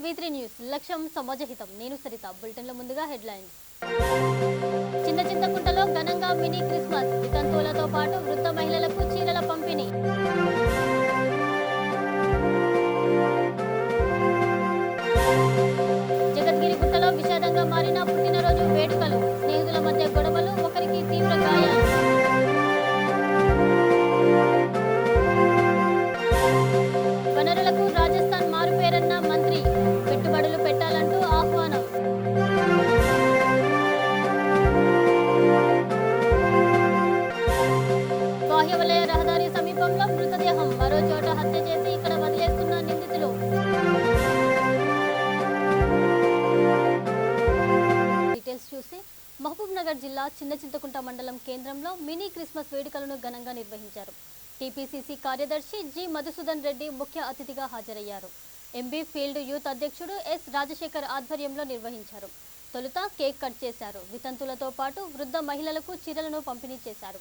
V3 news లక్ష్యం సమాజహితం. నేను సరిత. బులెటిన్ల ముందుగా హెడ్లైన్స్. చిన్న చింతకుంటలో ఘనంగా మినీ క్రిస్మస్. వితంతువులతో పాటు వృద్ధ మహిళలకు చీరల పంపిణీ. జగద్గిరి గుట్టలో విషాదంగా మారిన పుట్టినరోజు వేడుకలు. స్నేహితుల మధ్య గొడవలు, ఒకరికి తీవ్ర గాయాలు. వనరులకు రాజస్థాన్ మారుపేరన్న మంత్రి. పెట్టుబడులు పెట్టాలంటూ ఆహ్వానం. బాహ్యవలయ రహదారి సమీపంలో మృతదేహం. మరో చోట హత్య చేసి ఇక్కడ వదిలేస్తున్న నిందితులు. డీటెయిల్స్ చూసి మహబూబ్ నగర్ జిల్లా చిన్న చింతకుంట మండలం కేంద్రంలో మినీ క్రిస్మస్ వేడుకలను ఘనంగా నిర్వహించారు. టీపీసీసీ కార్యదర్శి జి మధుసూదన్ రెడ్డి ముఖ్య అతిథిగా హాజరయ్యారు. ఎంబీ ఫీల్డ్ యూత్ అధ్యక్షుడు ఎస్ రాజశేఖర్ ఆధ్వర్యంలో నిర్వహించారు. తొలుత కేక్ కట్ చేశారు. వితంతులతో పాటు వృద్ధ మహిళలకు చీరలను పంపిణీ చేశారు.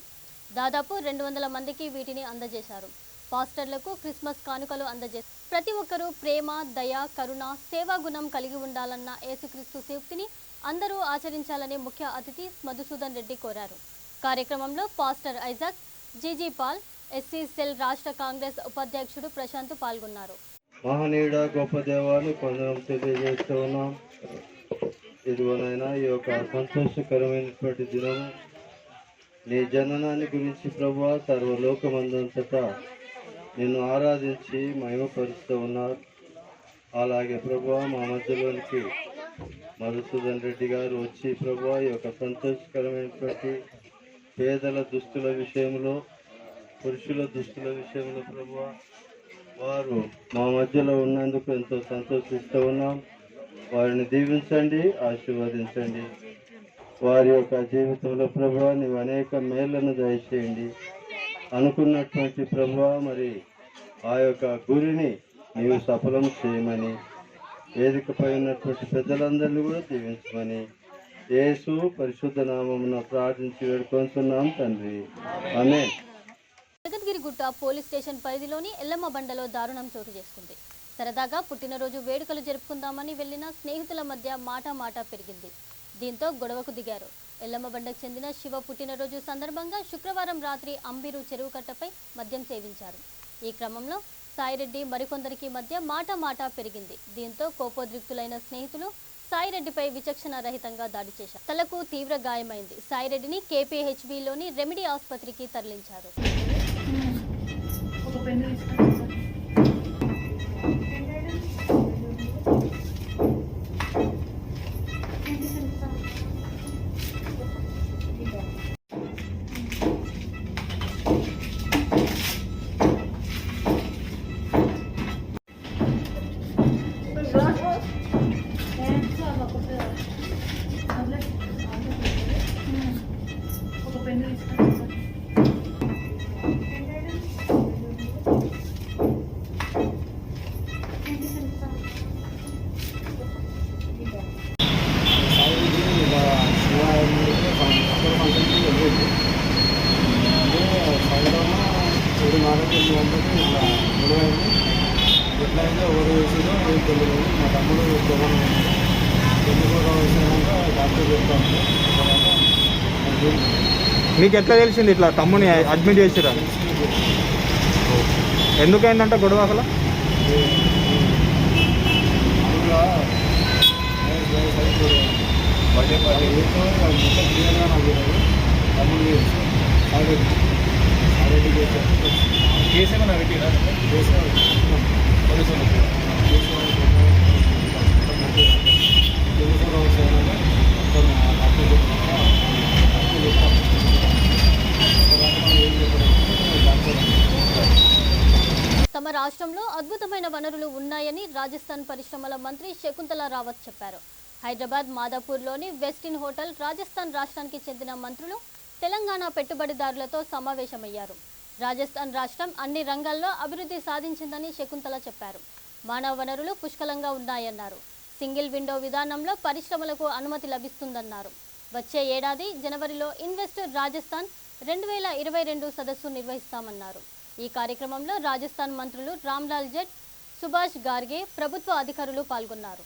దాదాపు 200 మందికి వీటిని అందజేశారు. పాస్టర్లకు క్రిస్మస్ కానుకలు అందజేశారు. ప్రతి ఒక్కరూ ప్రేమ, దయ, కరుణ, సేవాగుణం కలిగి ఉండాలన్న యేసుక్రీస్తు సూక్తిని అందరూ ఆచరించాలని ముఖ్య అతిథి మధుసూదన్ రెడ్డి కోరారు. కార్యక్రమంలో pastor Isaac, GG Paul, SC cell రాష్ట్ర కాంగ్రెస్ ఉపాధ్యక్షుడు ప్రశాంత్ పాల్గొన్నారు. మహనీయుడ గొప్ప దేవాన్ని కొందరం తెలియజేస్తూ ఉన్నాం. ఇదిగోనైనా ఈ యొక్క సంతోషకరమైనటువంటి దినము నీ జననాన్ని గురించి ప్రభువా సర్వలోకమందంతటా నిన్ను ఆరాధించి మహిమపరుస్తూ ఉన్నారు. అలాగే ప్రభువా మా మధ్యలోనికి మధుసూదన్ రెడ్డి గారు వచ్చి ప్రభువా ఈ యొక్క సంతోషకరమైనటువంటి పేదల దుస్తుల విషయంలో, పురుషుల దుస్తుల విషయంలో ప్రభువా వారు మా మధ్యలో ఉన్నందుకు ఎంతో సంతోషిస్తూ ఉన్నాం. వారిని దీవించండి, ఆశీర్వదించండి. వారి యొక్క జీవితంలో ప్రభువా నీవు అనేక మేళ్లను దయచేయండి. అనుకున్నటువంటి ప్రభువా మరి ఆ యొక్క గురిని నీవు సఫలం చేయమని, వేదికపై ఉన్నటువంటి పెద్దలందరినీ కూడా దీవించమని యేసు పరిశుద్ధ నామమున ప్రార్థించి వేడుకొంటున్నాం తండ్రి. ఆమేన్. జగద్గిరిగుట్ట పోలీస్ స్టేషన్ పరిధిలోని ఎల్లమ్మ బండలో దారుణం చోటు చేసుకుంది. సరదాగా పుట్టినరోజు వేడుకలు జరుపుకుందామని వెళ్లిన స్నేహితుల మధ్య మాట పెరిగింది. దీంతో గొడవకు దిగారు. ఎల్లమ్మ బండకు చెందిన శివ పుట్టినరోజు సందర్భంగా శుక్రవారం రాత్రి అంబీరు చెరువు కట్టపై మద్యం సేవించారు. ఈ క్రమంలో సాయిరెడ్డి మరికొందరికి మధ్య మాట పెరిగింది. దీంతో కోపోద్రిక్తులైన స్నేహితులు సాయిరెడ్డిపై విచక్షణ రహితంగా దాడి చేశారు. తలకు తీవ్ర గాయమైంది. సాయిరెడ్డిని కేపీహెచ్బీలోని రెమిడీ ఆసుపత్రికి తరలించారు. ఎట్లయితే ఎవరు వేసిందో ఏం తెలియదు. మా తమ్ముడు డాక్టర్ చెప్తాను. మీకు ఎట్లా తెలిసింది ఇట్లా తమ్ముని అడ్మిట్ చేసిరా? ఎందుకైందంట గొడవ? అసలు బర్త్డే పార్టీ మొత్తం క్లియర్గా నాకు తెలియదు. తమ్ముడు ఆల్రెడీ కేసు ఏమైనా పెట్టిరా? తమ రాష్ట్రంలో అద్భుతమైన వనరులు ఉన్నాయని రాజస్థాన్ పరిశ్రమల మంత్రి శకుంతల రావత్ చెప్పారు. హైదరాబాద్ మాదాపూర్లోని వెస్టిన్ హోటల్ రాజస్థాన్ రాష్ట్రానికి చెందిన మంత్రులు, తెలంగాణ పెట్టుబడిదారులతో సమావేశమయ్యారు. రాజస్థాన్ రాష్ట్రం అన్ని రంగాల్లో అభివృద్ధి సాధించిందని శకుంతల చెప్పారు. మానవ వనరులు పుష్కలంగా ఉన్నాయన్నారు. సింగిల్ విండో విధానంలో పరిశ్రమలకు అనుమతి లభిస్తుందన్నారు. వచ్చే ఏడాది జనవరిలో ఇన్వెస్ట్ రాజస్థాన్ 2022 సదస్సు నిర్వహిస్తామన్నారు. ఈ కార్యక్రమంలో రాజస్థాన్ మంత్రులు రామ్లాల్ జట్, సుభాష్ గార్గే ప్రభుత్వ అధికారులు పాల్గొన్నారు.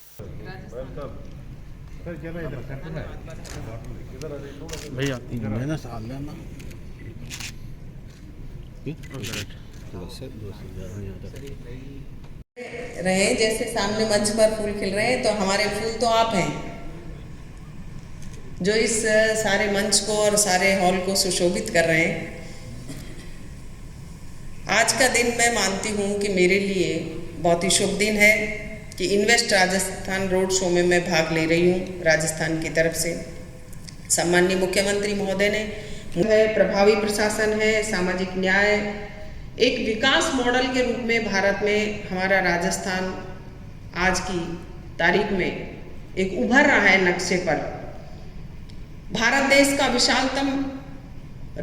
रहे जैसे सामने मंच पर फूल खिल रहे हैं, तो हमारे फूल तो आप हैं जो इस सारे मंच को और सारे हॉल को सुशोभित कर रहे हैं। आज का दिन मैं मानती हूँ कि मेरे लिए बहुत ही शुभ दिन है कि इन्वेस्ट राजस्थान रोड शो में मैं भाग ले रही हूँ राजस्थान की तरफ से। सम्माननीय मुख्यमंत्री महोदय ने प्रभावी प्रशासन है, सामाजिक न्याय, एक विकास मॉडल के रूप में भारत में हमारा राजस्थान आज की तारीख में एक उभर रहा है नक्शे पर। भारत देश का विशालतम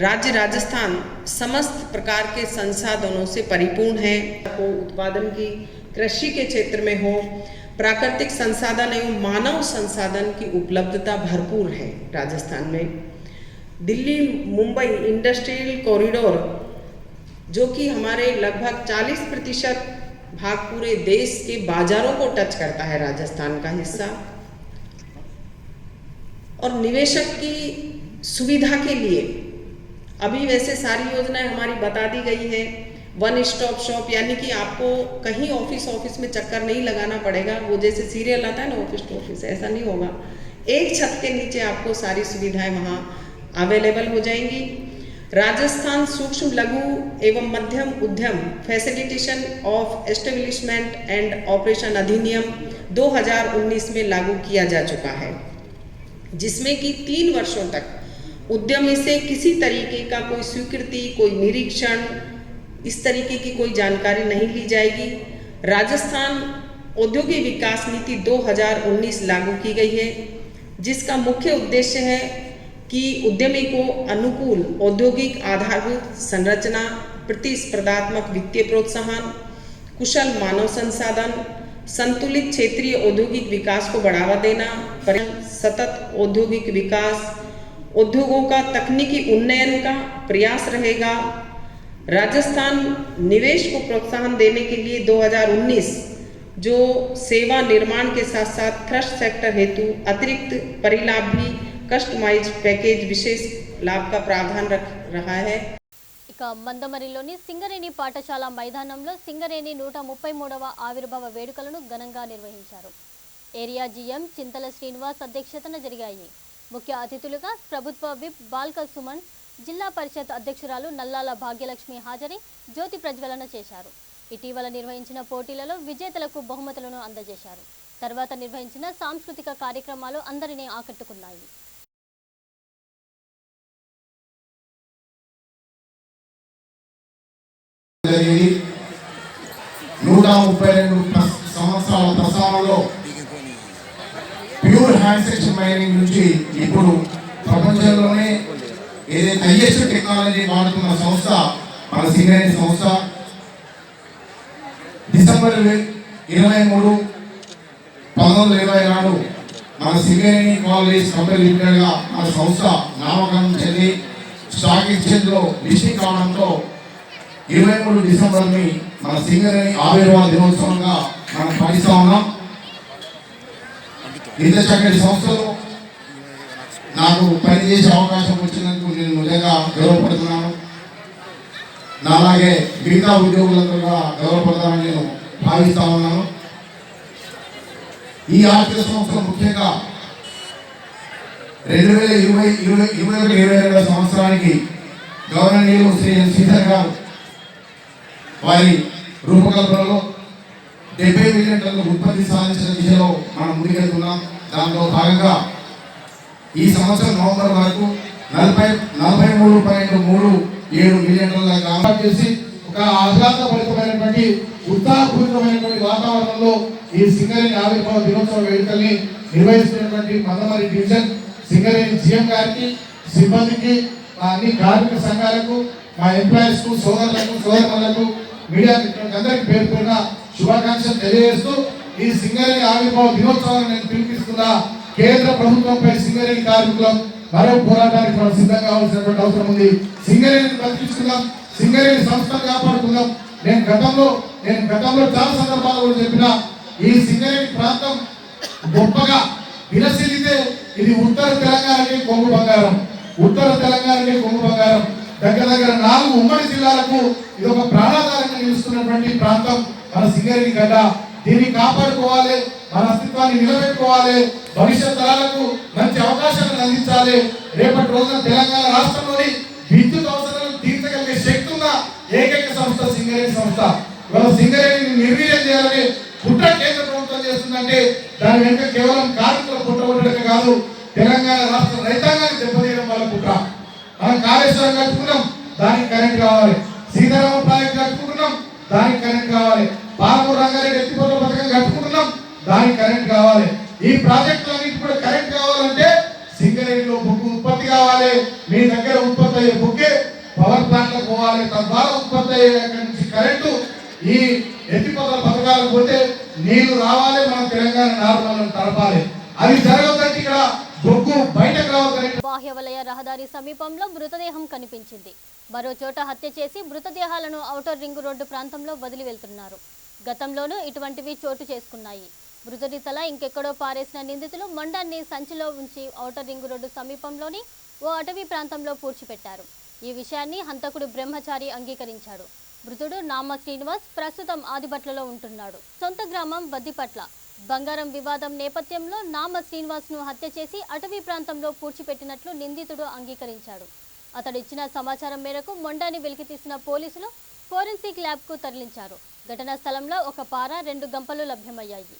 राज्य राजस्थान समस्त प्रकार के संसाधनों से परिपूर्ण है। को उत्पादन की कृषि के क्षेत्र में हो, प्राकृतिक संसाधन एवं मानव संसाधन की उपलब्धता भरपूर है राजस्थान में। दिल्ली मुंबई इंडस्ट्रियल कॉरिडोर जो कि हमारे लगभग 40% भाग पूरे देश के बाजारों को टच करता है राजस्थान का हिस्सा, और निवेशक की सुविधा के लिए अभी वैसे सारी योजनाएं हमारी बता दी गई है। वन स्टॉप शॉप यानी कि आपको कहीं ऑफिस में चक्कर नहीं लगाना पड़ेगा। वो जैसे सीरियल आता है ना ऑफिस टू ऑफिस, ऐसा नहीं होगा। एक छत के नीचे आपको सारी सुविधाएं वहाँ अवेलेबल हो जाएंगी। राजस्थान सूक्ष्म लघु एवं मध्यम उद्यम facilitation of establishment and operation अधिनियम 2019 में लागू किया जा चुका है, जिसमें कि 3 वर्षों तक उद्यमी से किसी तरीके का कोई स्वीकृति, कोई निरीक्षण, इस तरीके की कोई जानकारी नहीं ली जाएगी। राजस्थान औद्योगिक विकास नीति 2019 लागू की गई है, जिसका मुख्य उद्देश्य है कि उद्यमी को अनुकूल औद्योगिक आधारभूत संरचना, प्रतिस्पर्धात्मक वित्तीय प्रोत्साहन, कुशल मानव संसाधन, संतुलित क्षेत्रीय औद्योगिक विकास को बढ़ावा देना, सतत औद्योगिक विकास, उद्योगों का तकनीकी उन्नयन का प्रयास रहेगा। राजस्थान निवेश को प्रोत्साहन देने के लिए 2019 जो सेवा निर्माण के साथ साथ थ्रस्ट सेक्टर हेतु अतिरिक्त परिलाभ भी कस्टमाइज पैकेज विशेष लाभ का प्रावधान रख रहा है। ఇక మందమరిలోని సింగరేణి పాఠశాల మైదానంలో సింగరేణి 133వ ఆవిర్భావ వేడుకలను ఘనంగా నిర్వహించారు. ఏరియా జీఎం చింతల శ్రీనివాస్ అధ్యక్షతన జరిగాయి. ముఖ్య అతిథులుగా ప్రభుత్వ విప్ బాల్క సుమన్, జిల్లా పరిషత్ అధ్యక్షురాలు నల్లాల భాగ్యలక్ష్మి హాజరై జ్యోతి ప్రజ్వలన చేశారు. ఇటీవల నిర్వహించిన పోటీలలో విజేతలకు బహుమతులను అందజేశారు. తర్వాత నిర్వహించిన సాంస్కృతిక కార్యక్రమాలు అందరినీ ఆకట్టుకున్నాయి. 132 సంవత్సరాల ప్రస్థానంలో ప్యూర్ హ్యాండ్సెట్ మైనింగ్ నుంచి ఇప్పుడు ప్రపంచంలోనే ఏదైతే హైయెస్ట్ టెక్నాలజీ వాడుతున్న సంస్థ మన సింగరేణి సంస్థ. డిసెంబర్ 23, 1920 నాడు మన సింగరేణి కాలేజ్ కంపెనీ లిమిటెడ్గా మన సంస్థ నామకరణం చెంది స్టాక్ ఎక్స్చేంజ్లో లిస్టింగ్ కావడంతో 23 డిసెంబర్ని మన సింగరేణి ఆవిర్భావ దినోత్సవంగా మనం పాటిస్తూ ఉన్నాం. ఇంత చక్కటి సంస్థలో నాకు పనిచేసే అవకాశం వచ్చినందుకు నేను నిజంగా గౌరవపడుతున్నాను. నాలాగే మిగతా ఉద్యోగులందరూ కూడా గౌరవపడతానని నేను భావిస్తూ ఉన్నాను. ఈ ఆర్థిక సంవత్సరం ముఖ్యంగా 2021-22 సంవత్సరానికి గవర్నర్ శ్రీ ఎన్ శ్రీధర్ గారు వారి రూపకల్పనలో 70 మిలియన్ టన్నుల ఉత్పత్తి సాధించిన దిశలో మనం ముందుకెళ్తున్నాం. దాంట్లో భాగంగా ఈ సంవత్సరం నవంబర్ వరకు 43.37 మిలియన్ టన్నుల గ్రామాలు చేసి ఒక ఆహ్లాదభరితమైనటువంటి ఉత్సాహపూరితమైనటువంటి వాతావరణంలో ఈ సింగరేణి ఆవిర్భావ దినోత్సవ వేడుకల్ని నిర్వహిస్తున్నటువంటి మందమరి డివిజన్ సింగరేణి జీఎం గారికి, సిబ్బందికి, మా అన్ని కార్మిక సంఘాలకు, మా ఎంప్లాయీస్ కు, సోదరులకు, సోదరులకు, మీడియా మిత్రులకు అందరికీ పేరు పేరున శుభాకాంక్షలు తెలియజేస్తూ ఈ సింగరేణి ఆవిర్భావ దినోత్సవాన్ని నేను పిలిపిస్తున్నా. కేంద్ర ప్రభుత్వంపై సింగరేణి కార్మికులం మరో పోరాటానికి మనం సిద్ధంగా కావాల్సినటువంటి అవసరం ఉంది. సింగరేణిని బతికించుకుందాం, సింగరేణి సంస్థను కాపాడుకుందాం, నేను గతంలో చాలా సందర్భాలు కూడా చెప్పిన ఈ సింగరేణి ప్రాంతం గొప్పగా విలసిల్లితే ఇది ఉత్తర తెలంగాణకి కొంగు బంగారం. దగ్గర 4 ఉమ్మడి జిల్లాలకు ఇది ఒక ప్రాణాధారంగా నిలుస్తున్నటువంటి ప్రాంతం మన సింగరేణి గడ్డ. దీన్ని కాపాడుకోవాలి, మన అస్తిత్వాన్ని నిలబెట్టుకోవాలి, భవిష్యత్ తరాలకు మంచి అవకాశాలను అందించాలి. రేపటి రోజున తెలంగాణ రాష్ట్రంలోని విద్యుత్ అవసరాలను తీర్చగలిగే శక్తి ఉన్న ఏకైక సంస్థ సింగరేణి సంస్థ. ఇవాళ సింగరేణిని నిర్వీర్యం చేయాలని కుట్ర కేంద్ర ప్రభుత్వం చేస్తుందంటే దాని వెనుక కేవలం కార్మికుల పుట్టగొట్టడమే కాదు, తెలంగాణ రాష్ట్ర రైతాంగాన్ని దెబ్బతీయడం వల్ల కుట్ర. మనం కాళేశ్వరం కట్టుకున్నాం, దానికి కరెంట్ కావాలి. సీతారామ ప్రాజెక్ట్ కట్టుకుంటున్నాం, దానికి కరెంట్ కావాలి. పాలమూరు రంగారెడ్డి ఎత్తిపోతల పథకం కట్టుకుంటున్నాం, దానికి కరెంట్ కావాలి. ఈ ప్రాజెక్టులన్నింటి కూడా కరెంట్ కావాలంటే సింగరేణిలో బొగ్గు ఉత్పత్తి కావాలి. మీ దగ్గర ఉత్పత్తి అయ్యే బొగ్గే పవర్ ప్లాంట్లకు పోవాలి. తద్వారా ఉత్పత్తి అయ్యే నుంచి కరెంటు ఈ ఎత్తిపోతల పథకాలకు పోతే నీళ్లు రావాలి, మనం తెలంగాణ నార్మల్ తడపాలి. అది జరగదంటే ఇక్కడ బొగ్గు బయటకు రావద్దని. బాహ్య వలయ రహదారి సమీపంలో మృతదేహం కనిపించింది. మరో చోట హత్య చేసి మృతదేహాలను ఔటర్ రింగ్ రోడ్డు ప్రాంతంలో వదిలి వెళ్తున్నారు. గతంలోనూ ఇటువంటివి చోటు చేసుకున్నాయి. మృతుడి తల ఇంకెక్కడో పారేసిన నిందితులు మండాన్ని సంచిలో ఉంచి ఔటర్ రింగ్ రోడ్డు సమీపంలోని ఓ అటవీ ప్రాంతంలో పూడ్చిపెట్టారు. ఈ విషయాన్ని హంతకుడు బ్రహ్మచారి అంగీకరించాడు. మృతుడు నామ శ్రీనివాస్ ప్రస్తుతం ఆదిబట్లలో ఉంటున్నాడు. సొంత గ్రామం బద్దిపట్ల. బంగారం వివాదం నేపథ్యంలో నామ శ్రీనివాస్ను హత్య చేసి అటవీ ప్రాంతంలో పూడ్చిపెట్టినట్లు నిందితుడు అంగీకరించాడు. అతడిచ్చిన సమాచారం మేరకు మొండాన్ని వెలికితీసిన పోలీసులు ఫోరెన్సిక్ ల్యాబ్కు తరలించారు. ఘటనా స్థలంలో ఒక పార, 2 గంపలు లభ్యమయ్యాయి.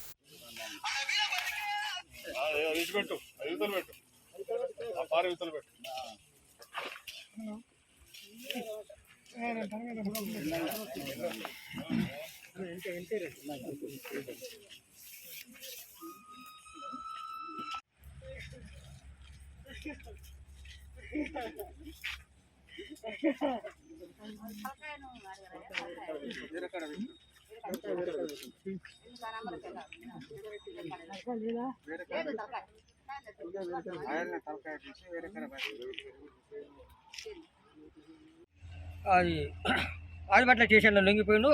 అది ఆదిపట్ల స్టేషన్లో లొంగిపోయిండు.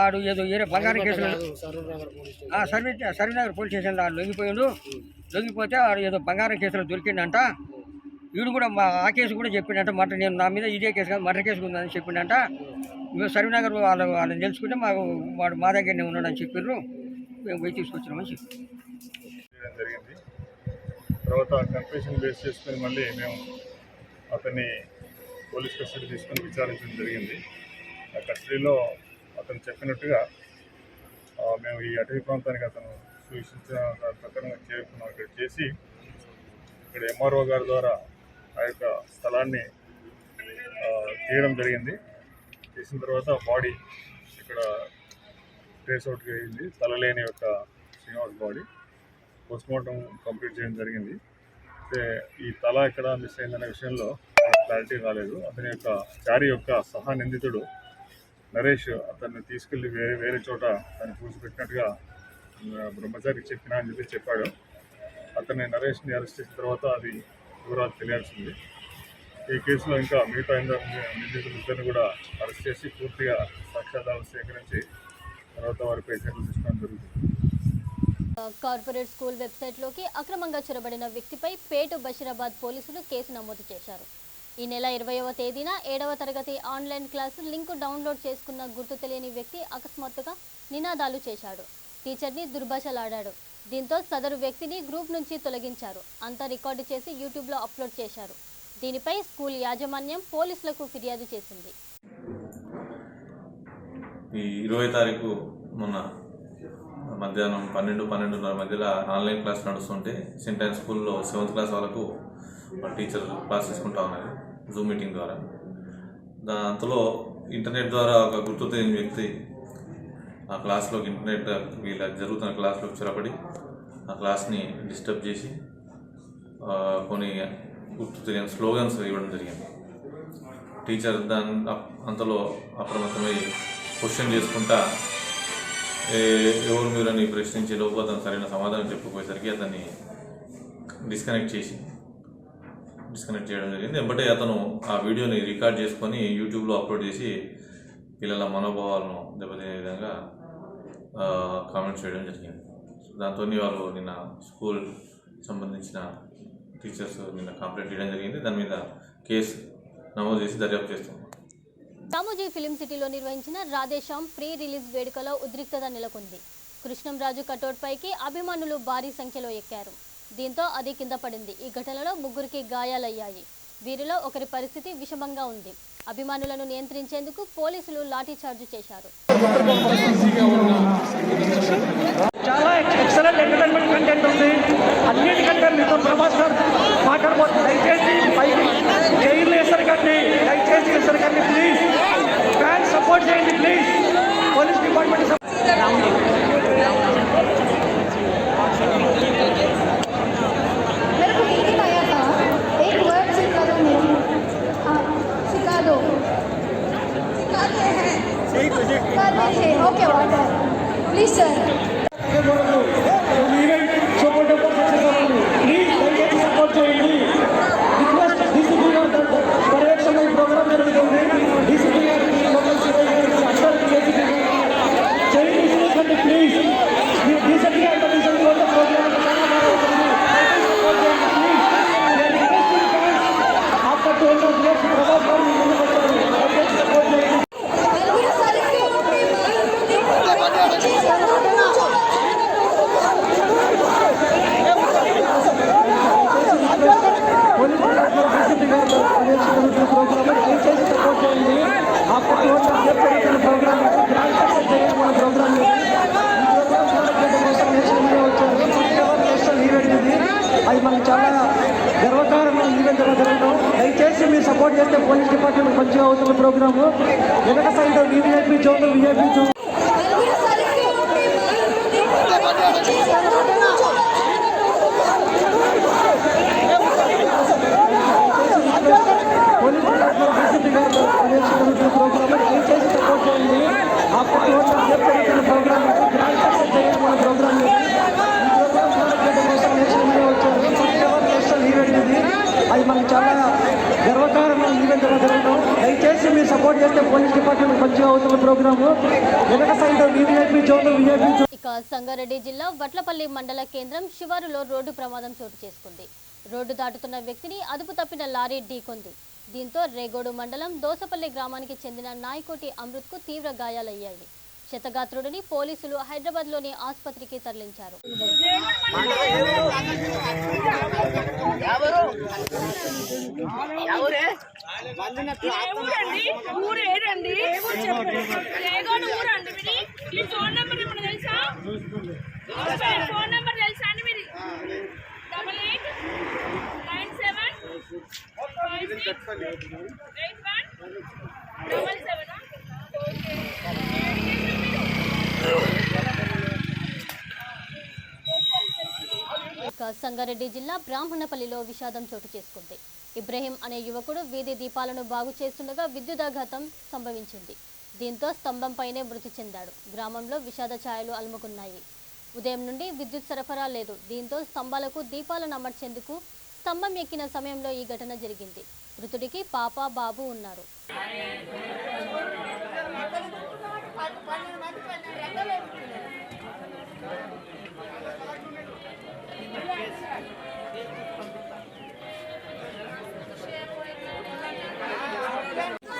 ఆడు ఏదో వేరే బంగారం కేసులో సర్వీనగర్ పోలీస్ స్టేషన్లో ఆడు లొంగిపోయిండు. లొంగిపోతే ఆడు ఏదో బంగారం కేసులో దొరికిండంట. వీడు కూడా ఆ కేసు కూడా చెప్పిండంట. నేను నా మీద ఇదే కేసు కాదు మర్డర్ కేసు ఉందని చెప్పిండంట. మేము సర్వీనగర్ వాళ్ళని తెలుసుకుంటే వాడు మా దగ్గరనే ఉన్నాడని చెప్పారు. మేము పోయి తీసుకొచ్చినామని చెప్పి జరిగింది. తర్వాత కన్ఫెషన్ బేస్ చేసుకుని మళ్ళీ మేము అతన్ని పోలీస్ కస్టడీ తీసుకొని విచారించడం జరిగింది. ఆ కస్టడీలో అతను చెప్పినట్టుగా మేము ఈ అటవీ ప్రాంతానికి అతను సూచించిన ప్రకారం చేరుకున్నాం. ఇక్కడ చేసి ఇక్కడ ఎంఆర్ఓ గారి ద్వారా ఆ యొక్క స్థలాన్ని తీయడం జరిగింది. చేసిన తర్వాత బాడీ ఇక్కడ ట్రేస్ అవుట్ అయింది. తలలేని యొక్క శ్రీనివాస్ బాడీ పోస్ట్మార్టం కంప్లీట్ చేయడం జరిగింది. అయితే ఈ తల ఎక్కడ మిస్ అయిందనే విషయంలో క్లారిటీ రాలేదు. అతని యొక్క చారి యొక్క సహా నిందితుడు నరేష్ అతన్ని తీసుకెళ్ళి వేరే చోట తను పూసిపెట్టినట్టుగా బ్రహ్మచారికి చెప్పినా అని చెప్పాడు. అతన్ని నరేష్ని అరెస్ట్ చేసిన తర్వాత అది వివరాలు తెలియాల్సింది. ఈ కేసులో ఇంకా మిగతా నిందితులిద్దరిని కూడా అరెస్ట్ చేసి పూర్తిగా సాక్ష్యాధారాలు సేకరించి తర్వాత వారిపై చర్యలు తీసుకోవడం జరుగుతుంది. కార్పొరేట్ స్కూల్ వెబ్సైట్లోకి అక్రమంగా చొరబడిన వ్యక్తిపై పేటు బషీరాబాద్ పోలీసులు కేసు నమోదు చేశారు. ఈ నెల 20వ తేదీన 7వ తరగతి ఆన్లైన్ క్లాసు లింకు డౌన్లోడ్ చేసుకున్న గుర్తు తెలియని వ్యక్తి అకస్మాత్తుగా నినాదాలు చేశాడు. టీచర్ని దుర్భాషలాడాడు. దీంతో సదరు వ్యక్తిని గ్రూప్ నుంచి తొలగించారు. అంతా రికార్డు చేసి యూట్యూబ్లో అప్లోడ్ చేశారు. దీనిపై స్కూల్ యాజమాన్యం పోలీసులకు ఫిర్యాదు చేసింది. ఈ 20 తారీఖు మొన్న మధ్యాహ్నం 12-12:30 మధ్యలో ఆన్లైన్ క్లాస్ నడుస్తుంటే సెంటైన్ స్కూల్లో 7th క్లాస్ వాళ్ళకు టీచర్ క్లాస్ తీసుకుంటా ఉన్నది జూమ్ మీటింగ్ ద్వారా. దాంతో ఇంటర్నెట్ ద్వారా ఒక గుర్తు తెలియని వ్యక్తి ఆ క్లాస్లోకి ఇంటర్నెట్ వీళ్ళకి జరుగుతున్న క్లాస్లోకి చొరబడి ఆ క్లాస్ని డిస్టర్బ్ చేసి కొన్ని గుర్తు తెలియని స్లోగన్స్ ఇవ్వడం జరిగింది. టీచర్ అంతలో అప్రమత్తమై క్వశ్చన్ చేసుకుంటా ఎవరు మీరని ప్రశ్నించే లోపు అతను సరైన సమాధానం చెప్పకపోయేసరికి అతన్ని డిస్కనెక్ట్ చేయడం జరిగింది. వెంబటే అతను ఆ వీడియోని రికార్డ్ చేసుకొని యూట్యూబ్లో అప్లోడ్ చేసి పిల్లల మనోభావాలను దెబ్బతినే విధంగా కామెంట్స్ చేయడం జరిగింది. దాంతో వాళ్ళు నిన్న స్కూల్ సంబంధించిన టీచర్స్ నిన్న కంప్లైంట్ చేయడం జరిగింది. దాని మీద కేసు నమోదు చేసి దర్యాప్తు చేస్తున్నాం. రామోజీ ఫిలిం సిటీలో నిర్వహించిన రాధేశ్యామ్ ప్రీ రిలీజ్ వేడుకలో ఉద్రిక్తత నెలకొంది. కృష్ణంరాజు కటౌట్ పైకి అభిమానులు భారీ సంఖ్యలో ఎక్కారు. దీంతో అది కింద పడింది. ఈ ఘటనలో 3కి గాయాలయ్యాయి. వీరిలో ఒకరి పరిస్థితి విషమంగా ఉంది. అభిమానులను నియంత్రించేందుకు పోలీసులు లాఠీచార్జ్ చేశారు. చాలా ఎక్సలెంట్ ఎంటర్టైన్మెంట్ కంటెంట్ ఉంది. అన్నిటికంటే మీతో ప్రభాస్ గారు మాట్లాడబోతుంది. దయచేసి పైకి జైలు ఎసరకండి, దయచేసి ఎసరకండి ప్లీజ్. ఫ్యాన్స్ సపోర్ట్ చేయండి please. Police department okay water please sir. Please దయచేసి సపోర్ట్ చేయండి. రిక్వెస్ట్ డీసీపీ గారు పర్యవేక్షణ ఈ ప్రోగ్రామ్ జరుగుతుంది. డీసీపీ గారికి లోకల్ సిఐ గారికి అందరికీ ఏసీపీ గారికి చేయండి ఇచ్చినటువంటి ప్లీజ్. మీరు డీసెంట్గా ఎంత డీసెంట్గా ఉంటే ప్రోగ్రామ్ చాలా బాగుంటుంది. సపోర్ట్ చేయండి ప్లీజ్. ఆఫ్టర్ 12 years ప్రభాస్ గారు మీ ముందుకు వచ్చారు. దయచేసి సపోర్ట్ చేయండి. అది మనకు చాలా గర్వకారణమైన ఈవెంట్ జరగడం. దయచేసి మీరు సపోర్ట్ చేస్తే పోలీస్ డిపార్ట్మెంట్ మంచిగా అవుతున్న ప్రోగ్రాము. వెనక side VIP zone VIP zone police department programme దయచేసి సపోర్ట్ చేయండి. ఆఫ్టర్ 12 years జరుగుతున్న ప్రోగ్రామ్ గ్రాండ్ సక్సెస్ చేయాలి మన ప్రోగ్రామ్. అది మనకు చాలా గర్వకారణమైన ఈవెంట్ జరగడం. దయచేసి మీరు సపోర్ట్ చేస్తే పోలీస్ డిపార్ట్మెంట్ మంచిగా అవుతున్న ప్రోగ్రాము. వెనక side VIP zone VIP zone. ఇక సంగారెడ్డి జిల్లా వడ్లపల్లి మండల కేంద్రం శివారులో రోడ్డు ప్రమాదం చోటు చేసుకుంది. రోడ్డు దాటుతున్న వ్యక్తిని అదుపు తప్పిన లారీ ఢీకొంది. దీంతో రేగోడు మండలం దోసపల్లి గ్రామానికి చెందిన నాయకోటి అమృత్కు తీవ్ర గాయాలయ్యాయి. క్షతగాత్రుడిని పోలీసులు హైదరాబాద్లోని ఆసుపత్రికి తరలించారు. సంగారెడ్డి జిల్లా బ్రాహ్మణపల్లిలో విషాదం చోటు చేసుకుంది. ఇబ్రహీం అనే యువకుడు వీధి దీపాలను బాగు చేస్తుండగా విద్యుదాఘాతం సంభవించింది. దీంతో స్తంభంపైనే మృతి చెందాడు. గ్రామంలో విషాద ఛాయలు అలుముకున్నాయి. ఉదయం నుండి విద్యుత్ సరఫరా లేదు. దీంతో స్తంభాలకు దీపాలను అమర్చేందుకు స్తంభం ఎక్కిన సమయంలో ఈ ఘటన జరిగింది. మృతుడికి పాప బాబు ఉన్నారు.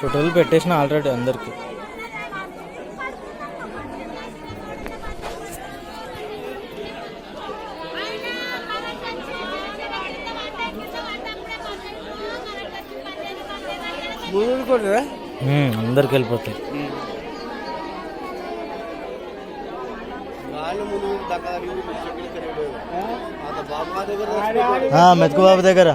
టోటల్ పెట్టేసిన ఆల్రెడీ అందరికి. అందరికి వెళ్ళిపోతాయి. మెతుకు బాబు దగ్గర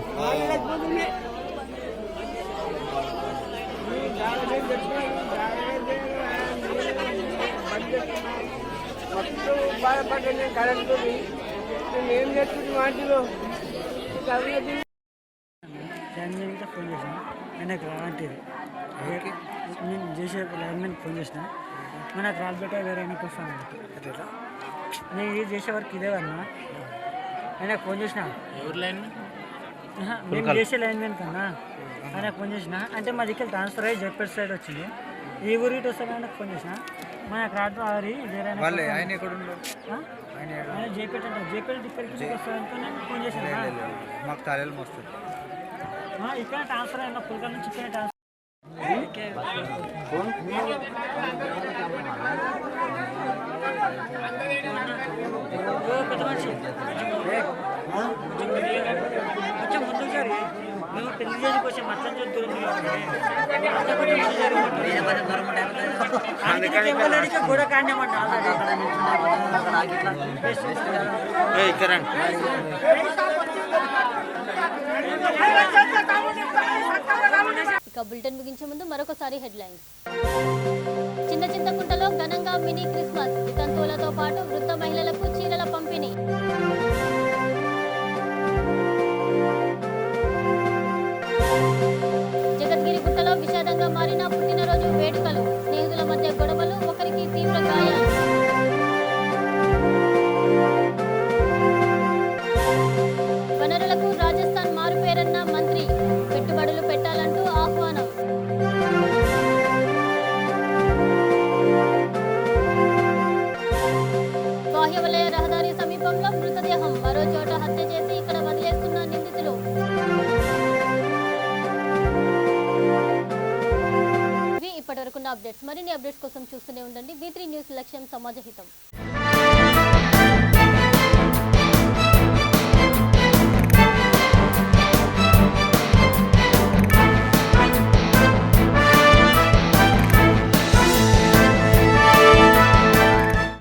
ఫోన్ చేసిన ఆయనకు రావంటిది. నేను చేసే లైన్మెన్ ఫోన్ చేసిన మనకు రాబట్టే వేరే ఆయనకు వస్తాను. నేను ఇది చేసే వరకు ఇదే అన్నా. ఆయనకు ఫోన్ చేసిన నేను చేసే లైన్మెన్ కన్నా ఆయనకు ఫోన్ చేసిన అంటే మా దగ్గర ట్రాన్స్ఫర్ అయ్యి జడ్పేట సైడ్ వచ్చింది. ఏ ఊరి వస్తామని ఫోన్ చేసిన మనకు రాదు అది వేరే ఆయన ఎక్కడ ఉన్నారు ఆయన జేపేట జేపేట ఇక్కడికి వస్తానంటే నేను ఫోన్ చేశాను మాకు తాళాలు వస్తుంది ఇక్కడ ట్రాన్స్ఫర్ అయిన పుల్కర్ నుంచి ఇక్కడ ట్రాన్స్ఫర్ పెద్ద మనిషి కొంచెం ముందు సారి మేము పెళ్లి చేయడానికి వచ్చాం మొత్తం దూరం కూడా కాండేమంట ఇక బులెటిన్ ముగించే ముందు మరొకసారి హెడ్లైన్స్. చిన్న చింతకుంటలో ఘనంగా మినీ క్రిస్మస్, వితంతువులతో పాటు వృద్ధ మహిళలకు చీరల పంపిణీ. జగద్గిరి గుట్టలో విషాదంగా మారిన పుట్టినరోజు వేడుకలు, స్నేహితుల మధ్య గొడవలు, ఒకరికి తీవ్ర గాయాలు. వనరులకు రాజస్థాన్ మారుపేరన్న మంత్రి, పెట్టుబడులు పెట్టాలంటూ ఆహ్వానం. బాహ్యవలయ రహదారి సమీపంలో మృతదేహం, మరో చోట హత్య చేసి ఇక్కడ వదిలేస్తున్న నిందితులు. ఇవి ఇప్పటివరకున్న అప్డేట్స్. మరిన్ని అప్డేట్స్ కోసం చూస్తూనే ఉండండి V3 న్యూస్, లక్ష్యం సమాజహితం.